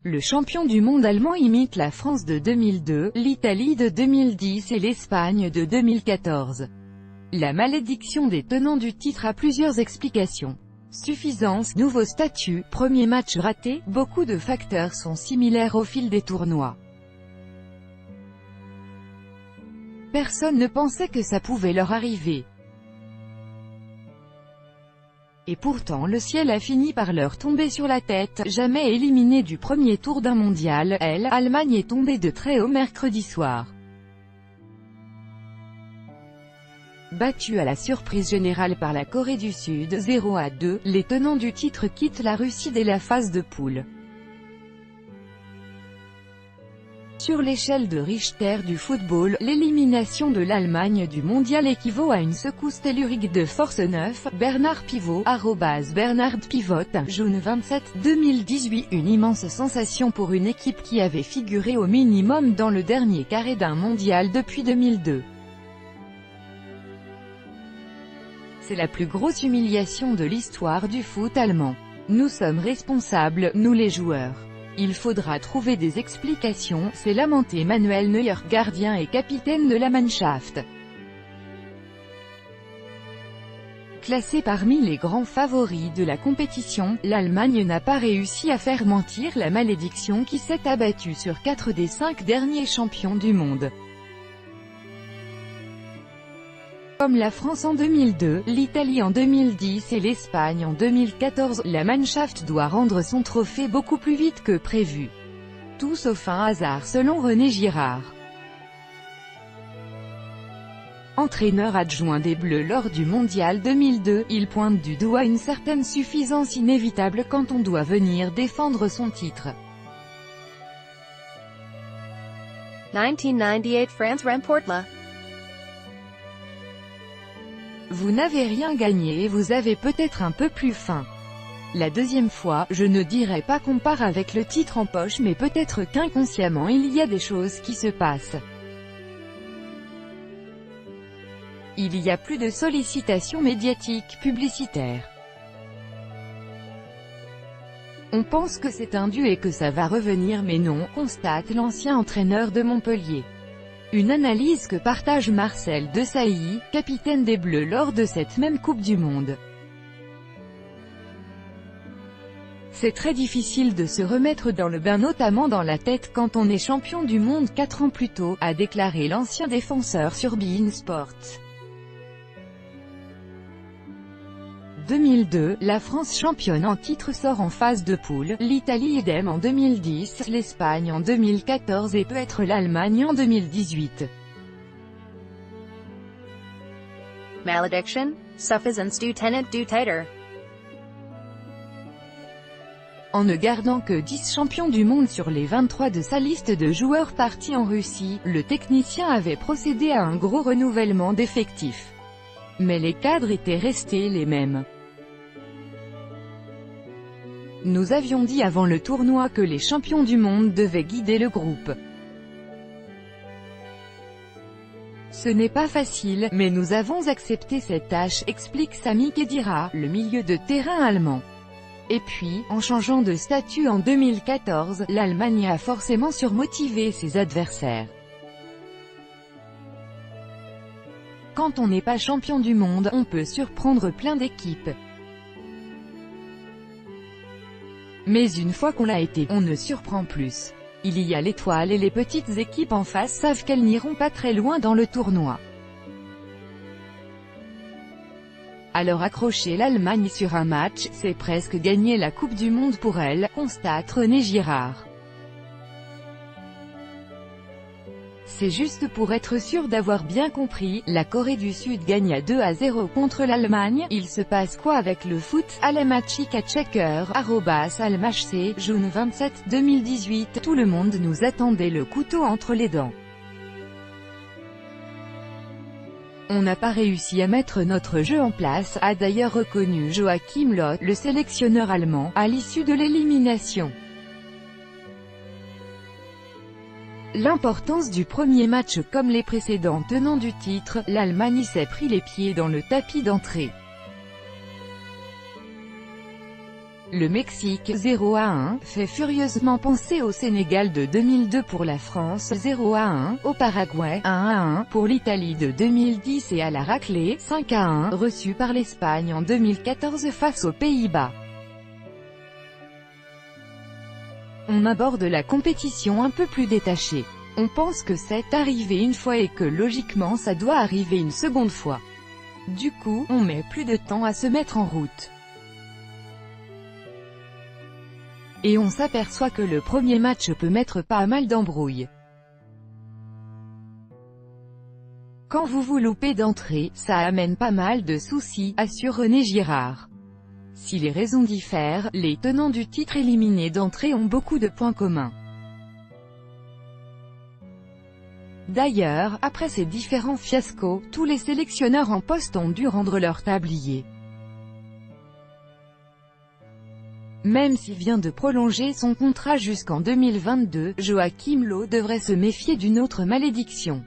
Le champion du monde allemand imite la France de 2002, l'Italie de 2010 et l'Espagne de 2014. La malédiction des tenants du titre a plusieurs explications. Suffisance, nouveau statut, premier match raté, beaucoup de facteurs sont similaires au fil des tournois. Personne ne pensait que ça pouvait leur arriver. Et pourtant le ciel a fini par leur tomber sur la tête. Jamais éliminée du premier tour d'un mondial, l'Allemagne est tombée de très haut mercredi soir. Battue à la surprise générale par la Corée du Sud 0-2, les tenants du titre quittent la Russie dès la phase de poule. Sur l'échelle de Richter du football, l'élimination de l'Allemagne du mondial équivaut à une secousse tellurique de force 9. Bernard Pivot, Bernard Pivot, June 27, 2018. Une immense sensation pour une équipe qui avait figuré au minimum dans le dernier carré d'un mondial depuis 2002. C'est la plus grosse humiliation de l'histoire du foot allemand. Nous sommes responsables, nous les joueurs. Il faudra trouver des explications, s'est lamenté Manuel Neuer, gardien et capitaine de la Mannschaft. Classée parmi les grands favoris de la compétition, l'Allemagne n'a pas réussi à faire mentir la malédiction qui s'est abattue sur 4 des 5 derniers champions du monde. Comme la France en 2002, l'Italie en 2010 et l'Espagne en 2014, la Mannschaft doit rendre son trophée beaucoup plus vite que prévu. Tout sauf un hasard selon René Girard. Entraîneur adjoint des Bleus lors du Mondial 2002, il pointe du doigt une certaine suffisance inévitable quand on doit venir défendre son titre. 1998 France remporte la. Vous n'avez rien gagné et vous avez peut-être un peu plus faim. La deuxième fois, je ne dirais pas qu'on part avec le titre en poche, mais peut-être qu'inconsciemment il y a des choses qui se passent. Il y a plus de sollicitations médiatiques, publicitaires. On pense que c'est un dû et que ça va revenir, mais non, constate l'ancien entraîneur de Montpellier. Une analyse que partage Marcel Desailly, capitaine des Bleus lors de cette même Coupe du Monde. C'est très difficile de se remettre dans le bain, notamment dans la tête quand on est champion du monde 4 ans plus tôt, a déclaré l'ancien défenseur sur beIN Sports. 2002, la France championne en titre sort en phase de poule, l'Italie idem en 2010, l'Espagne en 2014 et peut-être l'Allemagne en 2018. Malediction, suffisance du tenant du titre. En ne gardant que 10 champions du monde sur les 23 de sa liste de joueurs partis en Russie, le technicien avait procédé à un gros renouvellement d'effectifs. Mais les cadres étaient restés les mêmes. Nous avions dit avant le tournoi que les champions du monde devaient guider le groupe. Ce n'est pas facile, mais nous avons accepté cette tâche, explique Sami Khedira, le milieu de terrain allemand. Et puis, en changeant de statut en 2014, l'Allemagne a forcément surmotivé ses adversaires. Quand on n'est pas champion du monde, on peut surprendre plein d'équipes. Mais une fois qu'on l'a été, on ne surprend plus. Il y a l'étoile et les petites équipes en face savent qu'elles n'iront pas très loin dans le tournoi. Alors accrocher l'Allemagne sur un match, c'est presque gagner la Coupe du Monde pour elle, constate René Girard. C'est juste pour être sûr d'avoir bien compris, la Corée du Sud gagne à 2-0 contre l'Allemagne. Il se passe quoi avec le foot? Alemachik à checker, @almachc, June 27, 2018. Tout le monde nous attendait le couteau entre les dents. On n'a pas réussi à mettre notre jeu en place, a d'ailleurs reconnu Joachim Loth, le sélectionneur allemand, à l'issue de l'élimination. L'importance du premier match. Comme les précédents tenants du titre, l'Allemagne s'est pris les pieds dans le tapis d'entrée. Le Mexique 0-1 fait furieusement penser au Sénégal de 2002 pour la France 0-1, au Paraguay 1-1 pour l'Italie de 2010 et à la raclée 5-1 reçue par l'Espagne en 2014 face aux Pays-Bas. On aborde la compétition un peu plus détachée. On pense que c'est arrivé une fois et que logiquement ça doit arriver une seconde fois. Du coup, on met plus de temps à se mettre en route. Et on s'aperçoit que le premier match peut mettre pas mal d'embrouilles. Quand vous vous loupez d'entrée, ça amène pas mal de soucis, assure René Girard. Si les raisons diffèrent, les tenants du titre éliminés d'entrée ont beaucoup de points communs. D'ailleurs, après ces différents fiascos, tous les sélectionneurs en poste ont dû rendre leur tablier. Même s'il vient de prolonger son contrat jusqu'en 2022, Joachim Löw devrait se méfier d'une autre malédiction.